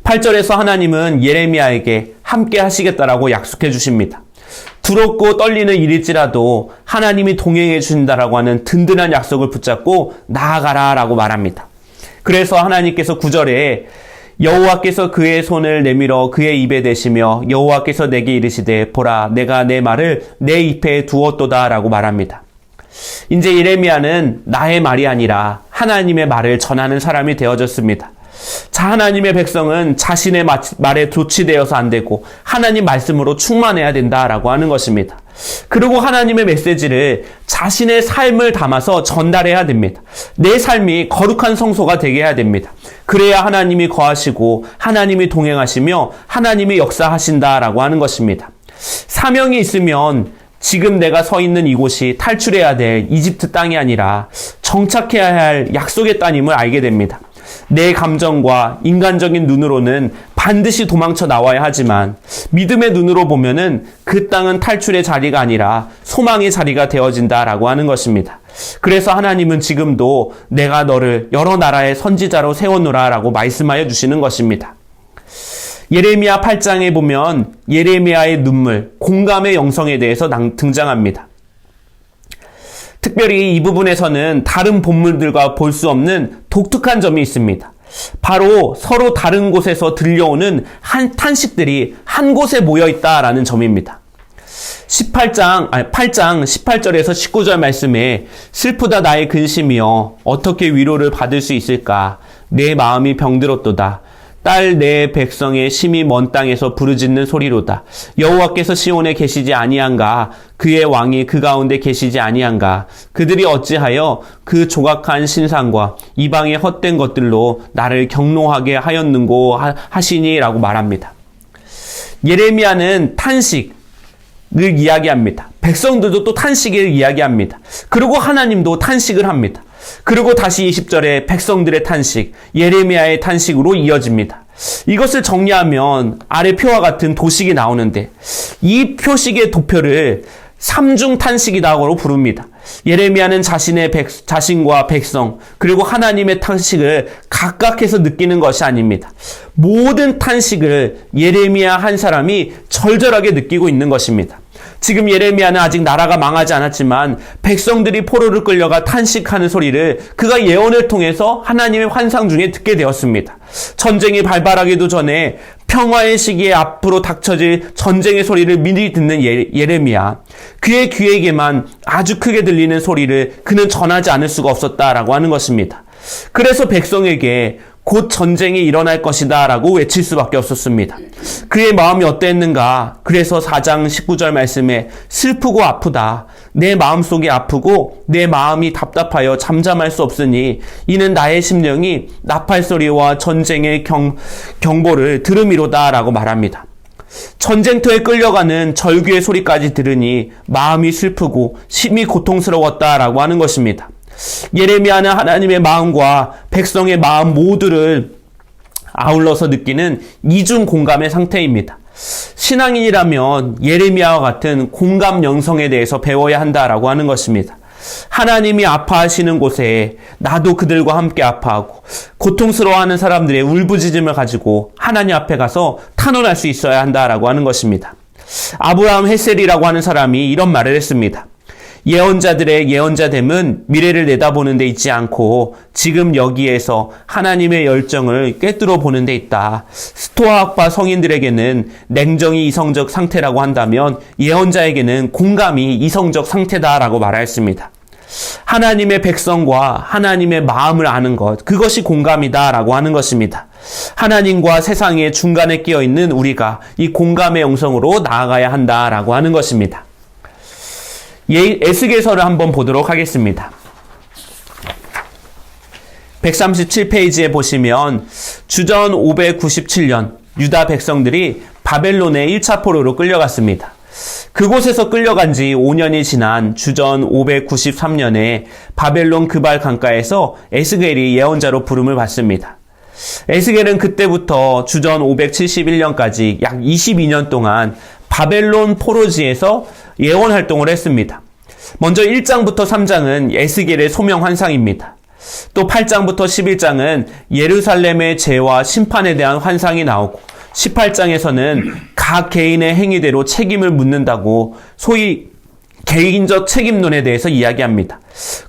8절에서 하나님은 예레미야에게 함께 하시겠다라고 약속해 주십니다. 두렵고 떨리는 일일지라도 하나님이 동행해 주신다라고 하는 든든한 약속을 붙잡고 나아가라라고 말합니다. 그래서 하나님께서 9절에 여호와께서 그의 손을 내밀어 그의 입에 대시며 여호와께서 내게 이르시되 보라 내가 내 말을 내 입에 두었도다 라고 말합니다. 이제 예레미야는 나의 말이 아니라 하나님의 말을 전하는 사람이 되어졌습니다. 자, 하나님의 백성은 자신의 말에 도취되어서 안 되고 하나님 말씀으로 충만해야 된다라고 하는 것입니다. 그리고 하나님의 메시지를 자신의 삶을 담아서 전달해야 됩니다. 내 삶이 거룩한 성소가 되게 해야 됩니다. 그래야 하나님이 거하시고 하나님이 동행하시며 하나님이 역사하신다라고 하는 것입니다. 사명이 있으면 지금 내가 서 있는 이곳이 탈출해야 될 이집트 땅이 아니라 정착해야 할 약속의 땅임을 알게 됩니다. 내 감정과 인간적인 눈으로는 반드시 도망쳐 나와야 하지만 믿음의 눈으로 보면은 그 땅은 탈출의 자리가 아니라 소망의 자리가 되어진다라고 하는 것입니다. 그래서 하나님은 지금도 내가 너를 여러 나라의 선지자로 세워놓으라라고 말씀하여 주시는 것입니다. 예레미야 8장에 보면 예레미야의 눈물, 공감의 영성에 대해서 등장합니다. 특별히 이 부분에서는 다른 본문들과 볼 수 없는 독특한 점이 있습니다. 바로 서로 다른 곳에서 들려오는 탄식들이 한 곳에 모여 있다라는 점입니다. 8장 18절에서 19절 말씀에 슬프다 나의 근심이여 어떻게 위로를 받을 수 있을까 내 마음이 병들었도다. 딸 내 백성의 심히 먼 땅에서 부르짖는 소리로다. 여호와께서 시온에 계시지 아니한가 그의 왕이 그 가운데 계시지 아니한가 그들이 어찌하여 그 조각한 신상과 이방의 헛된 것들로 나를 경노하게 하였는고 하시니라고 말합니다. 예레미야는 탄식을 이야기합니다. 백성들도 또 탄식을 이야기합니다. 그리고 하나님도 탄식을 합니다. 그리고 다시 20절에 백성들의 탄식, 예레미야의 탄식으로 이어집니다. 이것을 정리하면 아래 표와 같은 도식이 나오는데 이 표식의 도표를 삼중 탄식이라고 부릅니다. 예레미야는 자신과 백성 그리고 하나님의 탄식을 각각해서 느끼는 것이 아닙니다. 모든 탄식을 예레미야 한 사람이 절절하게 느끼고 있는 것입니다. 지금 예레미야는 아직 나라가 망하지 않았지만 백성들이 포로를 끌려가 탄식하는 소리를 그가 예언을 통해서 하나님의 환상 중에 듣게 되었습니다. 전쟁이 발발하기도 전에 평화의 시기에 앞으로 닥쳐질 전쟁의 소리를 미리 듣는 예레미야. 그의 귀에게만 아주 크게 들리는 소리를 그는 전하지 않을 수가 없었다라고 하는 것입니다. 그래서 백성에게 곧 전쟁이 일어날 것이다 라고 외칠 수밖에 없었습니다. 그의 마음이 어땠는가? 그래서 4장 19절 말씀에 슬프고 아프다. 내 마음속이 아프고 내 마음이 답답하여 잠잠할 수 없으니 이는 나의 심령이 나팔소리와 전쟁의 경보를 들음이로다 라고 말합니다. 전쟁터에 끌려가는 절규의 소리까지 들으니 마음이 슬프고 심히 고통스러웠다라고 하는 것입니다. 예레미야는 하나님의 마음과 백성의 마음 모두를 아울러서 느끼는 이중 공감의 상태입니다. 신앙인이라면 예레미야와 같은 공감 영성에 대해서 배워야 한다라고 하는 것입니다. 하나님이 아파하시는 곳에 나도 그들과 함께 아파하고 고통스러워하는 사람들의 울부짖음을 가지고 하나님 앞에 가서 탄원할 수 있어야 한다라고 하는 것입니다. 아브라함 헤셀이라고 하는 사람이 이런 말을 했습니다. 예언자들의 예언자됨은 미래를 내다보는 데 있지 않고 지금 여기에서 하나님의 열정을 꿰뚫어 보는 데 있다. 스토아학파 성인들에게는 냉정이 이성적 상태라고 한다면 예언자에게는 공감이 이성적 상태다라고 말하였습니다. 하나님의 백성과 하나님의 마음을 아는 것, 그것이 공감이다라고 하는 것입니다. 하나님과 세상의 중간에 끼어 있는 우리가 이 공감의 영성으로 나아가야 한다라고 하는 것입니다. 에스겔서를 한번 보도록 하겠습니다. 137페이지에 보시면 주전 597년 유다 백성들이 바벨론의 1차 포로로 끌려갔습니다. 그곳에서 끌려간 지 5년이 지난 주전 593년에 바벨론 그발 강가에서 에스겔이 예언자로 부름을 받습니다. 에스겔은 그때부터 주전 571년까지 약 22년 동안 바벨론 포로지에서 예언 활동을 했습니다. 먼저 1장부터 3장은 에스겔의 소명 환상입니다. 또 8장부터 11장은 예루살렘의 죄와 심판에 대한 환상이 나오고 18장에서는 각 개인의 행위대로 책임을 묻는다고 소위 개인적 책임론에 대해서 이야기합니다.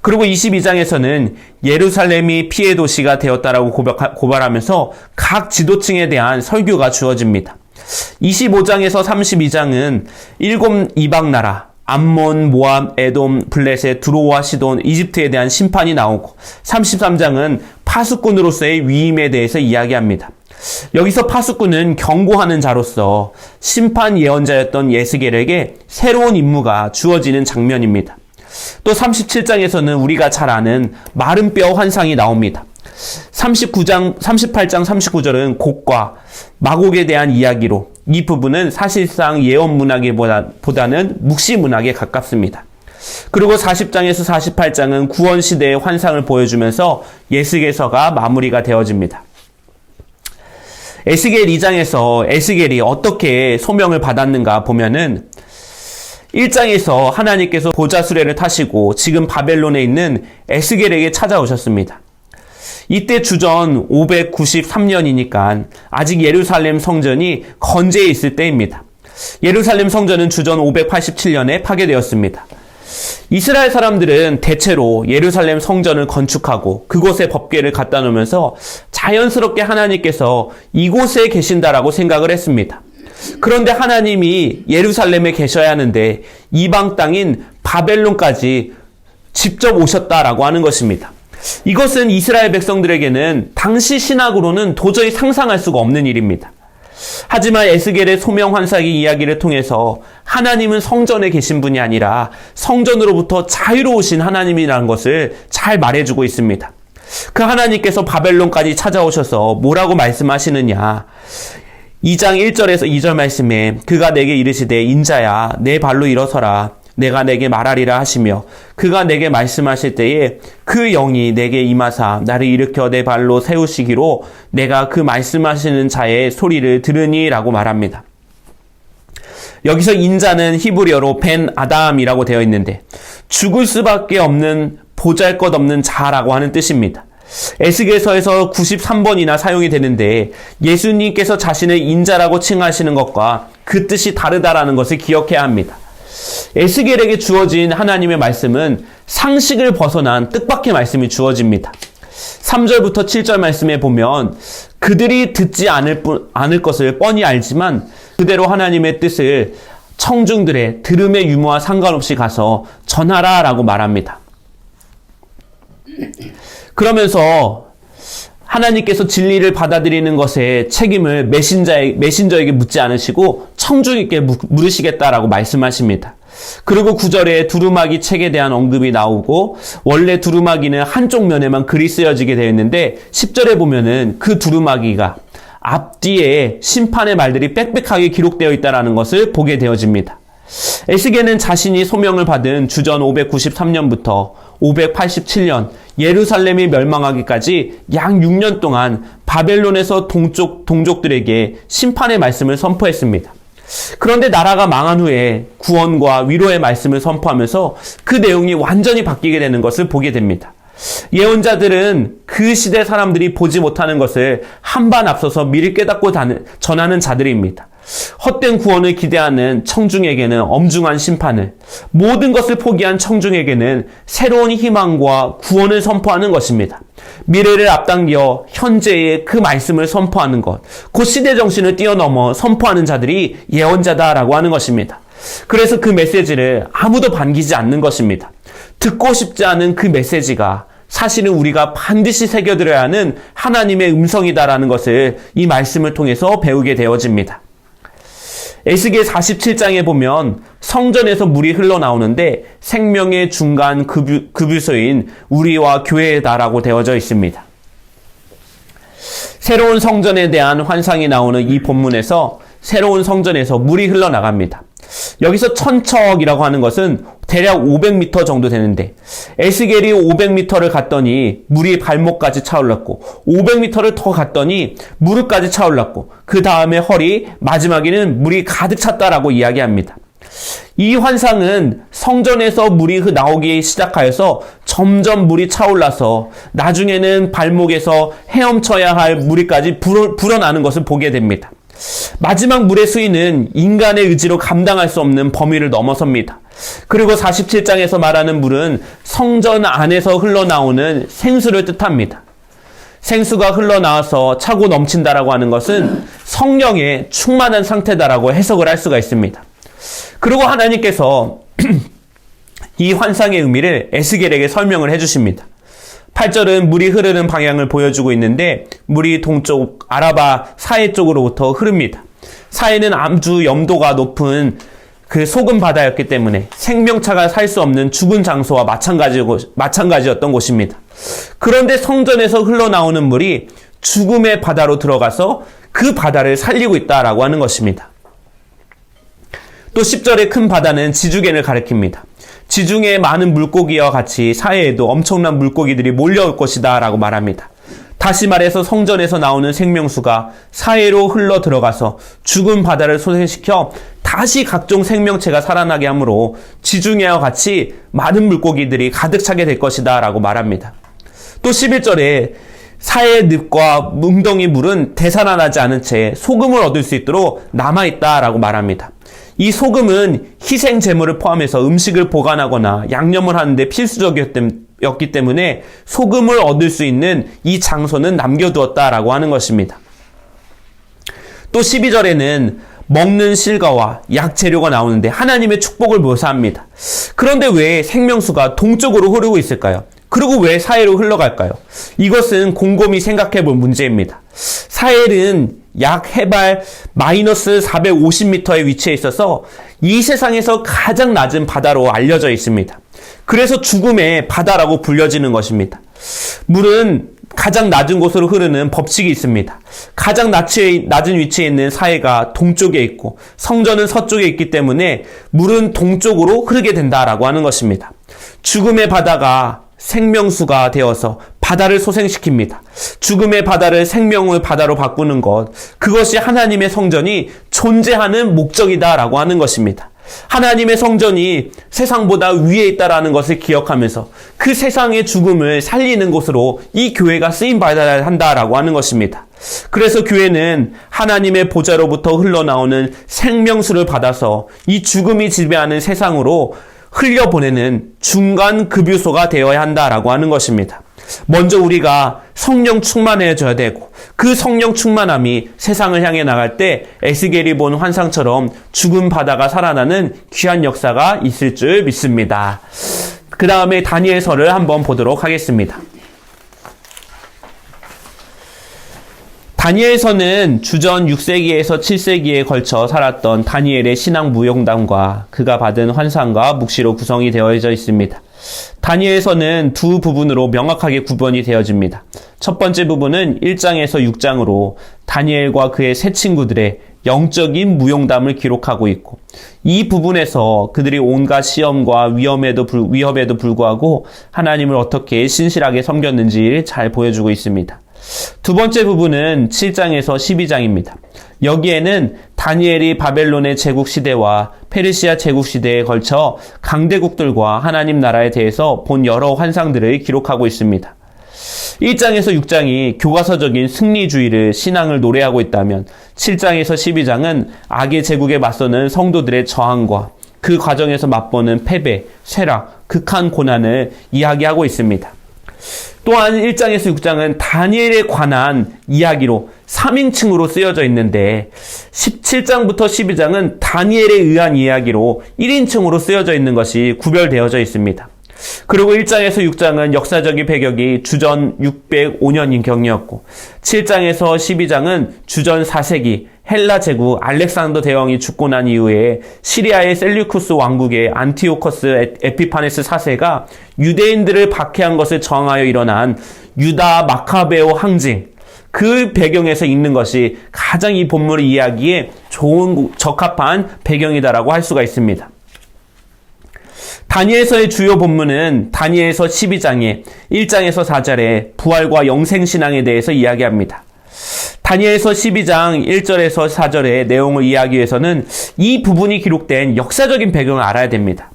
그리고 22장에서는 예루살렘이 피해 도시가 되었다라고 고발하면서 각 지도층에 대한 설교가 주어집니다. 25장에서 32장은 7 이방 나라 암몬, 모압, 에돔, 블레셋, 두로와 시돈, 이집트에 대한 심판이 나오고 33장은 파수꾼으로서의 위임에 대해서 이야기합니다. 여기서 파수꾼은 경고하는 자로서 심판 예언자였던 예스겔에게 새로운 임무가 주어지는 장면입니다. 또 37장에서는 우리가 잘 아는 마른 뼈 환상이 나옵니다. 38장 39절은 곡과 마곡에 대한 이야기로 이 부분은 사실상 예언 문학보다는 묵시 문학에 가깝습니다. 그리고 40장에서 48장은 구원 시대의 환상을 보여주면서 에스겔서가 마무리가 되어집니다. 에스겔 2장에서 에스겔이 어떻게 소명을 받았는가 보면은 1장에서 하나님께서 보좌 수레를 타시고 지금 바벨론에 있는 에스겔에게 찾아오셨습니다. 이때 주전 593년이니까 아직 예루살렘 성전이 건재해 있을 때입니다. 예루살렘 성전은 주전 587년에 파괴되었습니다. 이스라엘 사람들은 대체로 예루살렘 성전을 건축하고 그곳에 법궤를 갖다 놓으면서 자연스럽게 하나님께서 이곳에 계신다라고 생각을 했습니다. 그런데 하나님이 예루살렘에 계셔야 하는데 이방 땅인 바벨론까지 직접 오셨다라고 하는 것입니다. 이것은 이스라엘 백성들에게는 당시 신학으로는 도저히 상상할 수가 없는 일입니다. 하지만 에스겔의 소명 환상의 이야기를 통해서 하나님은 성전에 계신 분이 아니라 성전으로부터 자유로우신 하나님이라는 것을 잘 말해주고 있습니다. 그 하나님께서 바벨론까지 찾아오셔서 뭐라고 말씀하시느냐. 2장 1절에서 2절 말씀에 그가 내게 이르시되 인자야 내 발로 일어서라 내가 내게 말하리라 하시며 그가 내게 말씀하실 때에 그 영이 내게 임하사 나를 일으켜 내 발로 세우시기로 내가 그 말씀하시는 자의 소리를 들으니 라고 말합니다. 여기서 인자는 히브리어로 벤 아담이라고 되어 있는데 죽을 수밖에 없는 보잘것없는 자라고 하는 뜻입니다. 에스겔서에서 93번이나 사용이 되는데 예수님께서 자신을 인자라고 칭하시는 것과 그 뜻이 다르다라는 것을 기억해야 합니다. 에스겔에게 주어진 하나님의 말씀은 상식을 벗어난 뜻밖의 말씀이 주어집니다. 3절부터 7절 말씀에 보면 그들이 듣지 않을 것을 뻔히 알지만 그대로 하나님의 뜻을 청중들의 들음의 유무와 상관없이 가서 전하라라고 말합니다. 그러면서 하나님께서 진리를 받아들이는 것에 책임을 메신저에게 묻지 않으시고 청중에게 물으시겠다라고 말씀하십니다. 그리고 9절에 두루마기 책에 대한 언급이 나오고 원래 두루마기는 한쪽 면에만 글이 쓰여지게 되어 있는데 10절에 보면은 그 두루마기가 앞뒤에 심판의 말들이 빽빽하게 기록되어 있다는 것을 보게 되어집니다. 에스겔은 자신이 소명을 받은 주전 593년부터 587년 예루살렘이 멸망하기까지 약 6년 동안 바벨론에서 동족들에게 심판의 말씀을 선포했습니다. 그런데 나라가 망한 후에 구원과 위로의 말씀을 선포하면서 그 내용이 완전히 바뀌게 되는 것을 보게 됩니다. 예언자들은 그 시대 사람들이 보지 못하는 것을 한반 앞서서 미리 깨닫고 전하는 자들입니다. 헛된 구원을 기대하는 청중에게는 엄중한 심판을, 모든 것을 포기한 청중에게는 새로운 희망과 구원을 선포하는 것입니다. 미래를 앞당겨 현재의 그 말씀을 선포하는 것, 그 시대 정신을 뛰어넘어 선포하는 자들이 예언자다라고 하는 것입니다. 그래서 그 메시지를 아무도 반기지 않는 것입니다. 듣고 싶지 않은 그 메시지가 사실은 우리가 반드시 새겨들어야 하는 하나님의 음성이다라는 것을 이 말씀을 통해서 배우게 되어집니다. 에스겔 47장에 보면 성전에서 물이 흘러나오는데 생명의 중간 급유소인 우리와 교회다라고 되어져 있습니다. 새로운 성전에 대한 환상이 나오는 이 본문에서 새로운 성전에서 물이 흘러나갑니다. 여기서 천척이라고 하는 것은 대략 500m 정도 되는데 에스겔이 500m를 갔더니 물이 발목까지 차올랐고 500m를 더 갔더니 무릎까지 차올랐고 그 다음에 허리, 마지막에는 물이 가득 찼다라고 이야기합니다. 이 환상은 성전에서 물이 나오기 시작하여서 점점 물이 차올라서 나중에는 발목에서 헤엄쳐야 할 물이까지 불어나는 것을 보게 됩니다. 마지막 물의 수위는 인간의 의지로 감당할 수 없는 범위를 넘어섭니다. 그리고 47장에서 말하는 물은 성전 안에서 흘러나오는 생수를 뜻합니다. 생수가 흘러나와서 차고 넘친다라고 하는 것은 성령에 충만한 상태다라고 해석을 할 수가 있습니다. 그리고 하나님께서 이 환상의 의미를 에스겔에게 설명을 해주십니다. 8절은 물이 흐르는 방향을 보여주고 있는데 물이 동쪽 아라바 사해 쪽으로부터 흐릅니다. 사해는 아주 염도가 높은 그 소금 바다였기 때문에 생명차가 살 수 없는 죽은 장소와 마찬가지였던 곳입니다. 그런데 성전에서 흘러나오는 물이 죽음의 바다로 들어가서 그 바다를 살리고 있다라고 하는 것입니다. 또 10절의 큰 바다는 지중해를 가리킵니다. 지중해의 많은 물고기와 같이 사해에도 엄청난 물고기들이 몰려올 것이다 라고 말합니다. 다시 말해서 성전에서 나오는 생명수가 사해로 흘러 들어가서 죽은 바다를 소생시켜 다시 각종 생명체가 살아나게 하므로 지중해와 같이 많은 물고기들이 가득 차게 될 것이다 라고 말합니다. 또 11절에 사해의 늪과 웅덩이 물은 되살아나지 않은 채 소금을 얻을 수 있도록 남아있다 라고 말합니다. 이 소금은 희생 제물을 포함해서 음식을 보관하거나 양념을 하는데 필수적이었기 때문에 소금을 얻을 수 있는 이 장소는 남겨두었다라고 하는 것입니다. 또 12절에는 먹는 실과와 약재료가 나오는데 하나님의 축복을 묘사합니다. 그런데 왜 생명수가 동쪽으로 흐르고 있을까요? 그리고 왜 사해로 흘러갈까요? 이것은 곰곰이 생각해 볼 문제입니다. 사해는 약 해발 마이너스 450m의 위치에 있어서 이 세상에서 가장 낮은 바다로 알려져 있습니다. 그래서 죽음의 바다라고 불려지는 것입니다. 물은 가장 낮은 곳으로 흐르는 법칙이 있습니다. 가장 낮은 위치에 있는 사해가 동쪽에 있고 성전은 서쪽에 있기 때문에 물은 동쪽으로 흐르게 된다라고 하는 것입니다. 죽음의 바다가 생명수가 되어서 바다를 소생시킵니다. 죽음의 바다를 생명의 바다로 바꾸는 것, 그것이 하나님의 성전이 존재하는 목적이다라고 하는 것입니다. 하나님의 성전이 세상보다 위에 있다라는 것을 기억하면서 그 세상의 죽음을 살리는 곳으로 이 교회가 쓰임받아야 한다라고 하는 것입니다. 그래서 교회는 하나님의 보좌로부터 흘러나오는 생명수를 받아서 이 죽음이 지배하는 세상으로 흘려보내는 중간 급유소가 되어야 한다라고 하는 것입니다. 먼저 우리가 성령 충만해져야 되고 그 성령 충만함이 세상을 향해 나갈 때 에스겔이 본 환상처럼 죽은 바다가 살아나는 귀한 역사가 있을 줄 믿습니다. 그 다음에 다니엘서를 한번 보도록 하겠습니다. 다니엘서는 주전 6세기에서 7세기에 걸쳐 살았던 다니엘의 신앙 무용담과 그가 받은 환상과 묵시로 구성이 되어져 있습니다. 다니엘서는 두 부분으로 명확하게 구분이 되어집니다. 첫 번째 부분은 1장에서 6장으로 다니엘과 그의 세 친구들의 영적인 무용담을 기록하고 있고, 이 부분에서 그들이 온갖 시험과 위험에도 불구하고 하나님을 어떻게 신실하게 섬겼는지 잘 보여주고 있습니다. 두 번째 부분은 7장에서 12장입니다. 여기에는 다니엘이 바벨론의 제국시대와 페르시아 제국시대에 걸쳐 강대국들과 하나님 나라에 대해서 본 여러 환상들을 기록하고 있습니다. 1장에서 6장이 교과서적인 승리주의를 신앙을 노래하고 있다면 7장에서 12장은 악의 제국에 맞서는 성도들의 저항과 그 과정에서 맛보는 패배, 쇠락, 극한 고난을 이야기하고 있습니다. 또한 1장에서 6장은 다니엘에 관한 이야기로 3인칭으로 쓰여져 있는데 17장부터 12장은 다니엘에 의한 이야기로 1인칭으로 쓰여져 있는 것이 구별되어져 있습니다. 그리고 1장에서 6장은 역사적인 배경이 주전 605년인 경이었고 7장에서 12장은 주전 4세기 헬라 제국 알렉산더 대왕이 죽고 난 이후에 시리아의 셀류쿠스 왕국의 안티오커스 에피파네스 4세가 유대인들을 박해한 것을 저항하여 일어난 유다 마카베오 항쟁, 그 배경에서 읽는 것이 가장 이 본문의 이야기에 좋은 적합한 배경이다라고 할 수가 있습니다. 다니엘서의 주요 본문은 다니엘서 12장에 1장에서 4절에 부활과 영생신앙에 대해서 이야기합니다. 다니엘서 12장 1절에서 4절의 내용을 이해하기 위해서는 이 부분이 기록된 역사적인 배경을 알아야 됩니다.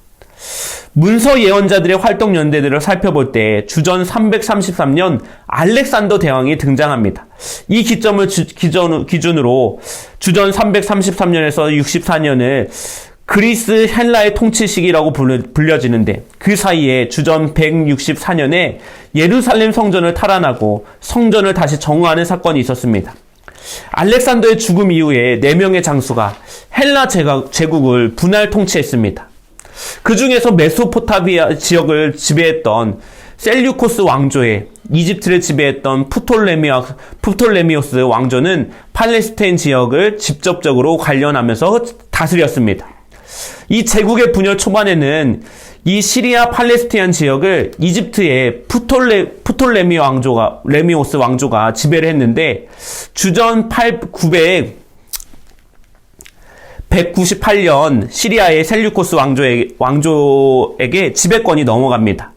문서 예언자들의 활동 연대들을 살펴볼 때 주전 333년 알렉산더 대왕이 등장합니다. 이 기점을 기준으로 주전 333년에서 64년을 그리스 헬라의 통치 시기라고 불려지는데, 그 사이에 주전 164년에 예루살렘 성전을 탈환하고 성전을 다시 정화하는 사건이 있었습니다. 알렉산더의 죽음 이후에 4명의 장수가 헬라 제국을 분할 통치했습니다. 그 중에서 메소포타미아 지역을 지배했던 셀류코스 왕조에 이집트를 지배했던 프톨레미오스 왕조는 팔레스타인 지역을 직접적으로 관련하면서 다스렸습니다. 이 제국의 분열 초반에는 이 시리아 팔레스타인 지역을 이집트의 레미오스 왕조가 지배를 했는데 주전 198년 시리아의 셀류코스 왕조에게 지배권이 넘어갑니다.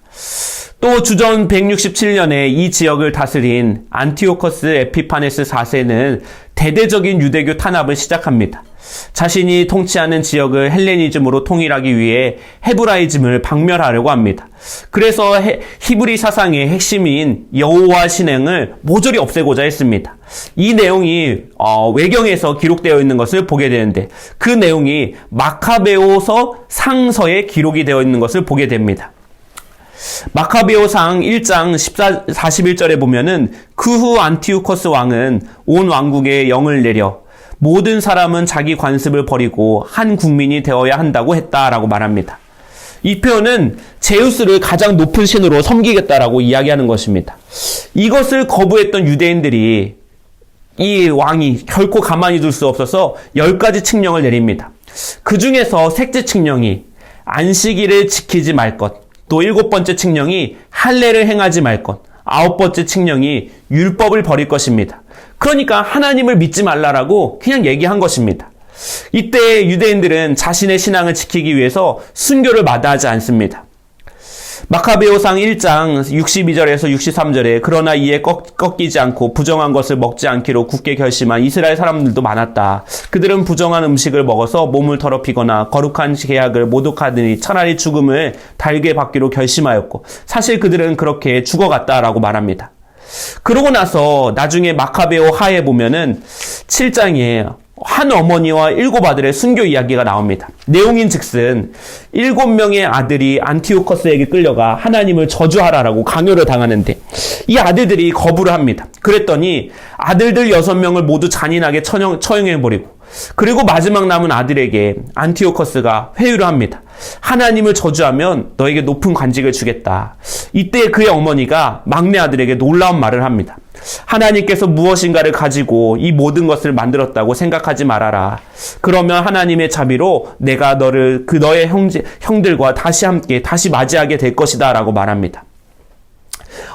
또 주전 167년에 이 지역을 다스린 안티오커스 에피파네스 4세는 대대적인 유대교 탄압을 시작합니다. 자신이 통치하는 지역을 헬레니즘으로 통일하기 위해 헤브라이즘을 박멸하려고 합니다. 그래서 히브리 사상의 핵심인 여호와 신앙을 모조리 없애고자 했습니다. 이 내용이 외경에서 기록되어 있는 것을 보게 되는데, 그 내용이 마카베오서 상서에 기록이 되어 있는 것을 보게 됩니다. 마카베오상 1장 41절에 보면은 그 후 안티오커스 왕은 온 왕국에 영을 내려 모든 사람은 자기 관습을 버리고 한 국민이 되어야 한다고 했다라고 말합니다. 이 표현은 제우스를 가장 높은 신으로 섬기겠다라고 이야기하는 것입니다. 이것을 거부했던 유대인들이 이 왕이 결코 가만히 둘 수 없어서 10가지 칙령을 내립니다. 그 중에서 셋째 칙령이 안식일을 지키지 말 것, 또 7번째 칙령이 할례를 행하지 말 것, 9번째 칙령이 율법을 버릴 것입니다. 그러니까 하나님을 믿지 말라라고 그냥 얘기한 것입니다. 이때 유대인들은 자신의 신앙을 지키기 위해서 순교를 마다하지 않습니다. 마카베오상 1장 62절에서 63절에 그러나 이에 꺾이지 않고 부정한 것을 먹지 않기로 굳게 결심한 이스라엘 사람들도 많았다. 그들은 부정한 음식을 먹어서 몸을 더럽히거나 거룩한 계약을 모독하더니 차라리 죽음을 달게 받기로 결심하였고 사실 그들은 그렇게 죽어갔다라고 말합니다. 그러고 나서 나중에 마카베오 하에 보면은 7장에 한 어머니와 7 아들의 순교 이야기가 나옵니다. 내용인즉슨 7명의 아들이 안티오커스에게 끌려가 하나님을 저주하라라고 강요를 당하는데 이 아들들이 거부를 합니다. 그랬더니 아들들 6명을 모두 잔인하게 처형해버리고 그리고 마지막 남은 아들에게 안티오커스가 회유를 합니다. 하나님을 저주하면 너에게 높은 관직을 주겠다. 이때 그의 어머니가 막내 아들에게 놀라운 말을 합니다. 하나님께서 무엇인가를 가지고 이 모든 것을 만들었다고 생각하지 말아라. 그러면 하나님의 자비로 내가 너의 형들과 다시 맞이하게 될 것이다 라고 말합니다.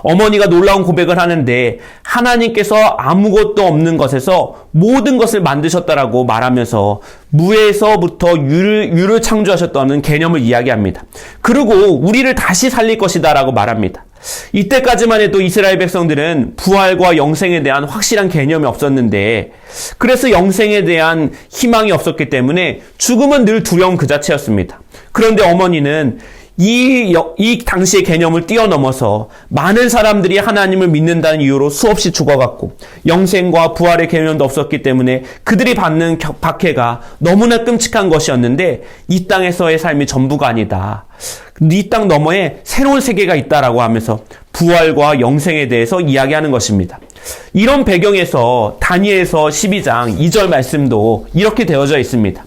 어머니가 놀라운 고백을 하는데 하나님께서 아무것도 없는 것에서 모든 것을 만드셨다라고 말하면서 무에서부터 유를 창조하셨다는 개념을 이야기합니다. 그리고 우리를 다시 살릴 것이다 라고 말합니다. 이때까지만 해도 이스라엘 백성들은 부활과 영생에 대한 확실한 개념이 없었는데 그래서 영생에 대한 희망이 없었기 때문에 죽음은 늘 두려움 그 자체였습니다. 그런데 어머니는 이 당시의 개념을 뛰어넘어서 많은 사람들이 하나님을 믿는다는 이유로 수없이 죽어갔고 영생과 부활의 개념도 없었기 때문에 그들이 받는 박해가 너무나 끔찍한 것이었는데 이 땅에서의 삶이 전부가 아니다. 이 땅 너머에 새로운 세계가 있다라고 하면서 부활과 영생에 대해서 이야기하는 것입니다. 이런 배경에서 다니엘서 12장 2절 말씀도 이렇게 되어져 있습니다.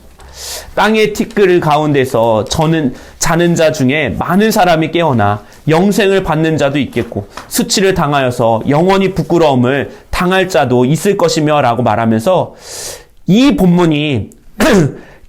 땅의 티끌 가운데서 자는 자 중에 많은 사람이 깨어나 영생을 받는 자도 있겠고 수치를 당하여서 영원히 부끄러움을 당할 자도 있을 것이며 라고 말하면서 이 본문이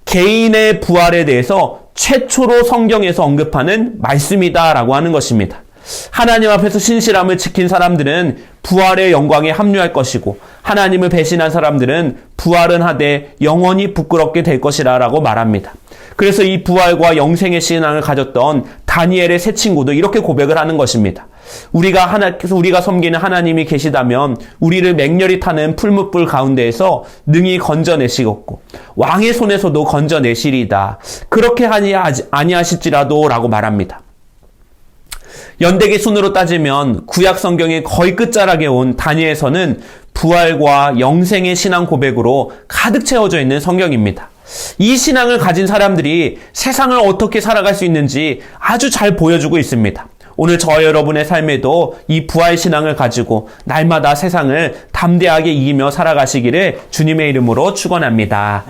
개인의 부활에 대해서 최초로 성경에서 언급하는 말씀이다 라고 하는 것입니다. 하나님 앞에서 신실함을 지킨 사람들은 부활의 영광에 합류할 것이고 하나님을 배신한 사람들은 부활은 하되 영원히 부끄럽게 될 것이라 라고 말합니다. 그래서 이 부활과 영생의 신앙을 가졌던 다니엘의 세 친구도 이렇게 고백을 하는 것입니다. 우리가 섬기는 하나님이 계시다면 우리를 맹렬히 타는 풀무불 가운데에서 능히 건져내시겠고 왕의 손에서도 건져내시리이다. 그렇게 아니하실지라도 라고 말합니다. 연대기 순으로 따지면 구약 성경의 거의 끝자락에 온 다니엘서는 부활과 영생의 신앙 고백으로 가득 채워져 있는 성경입니다. 이 신앙을 가진 사람들이 세상을 어떻게 살아갈 수 있는지 아주 잘 보여주고 있습니다. 오늘 저와 여러분의 삶에도 이 부활 신앙을 가지고 날마다 세상을 담대하게 이기며 살아가시기를 주님의 이름으로 축원합니다.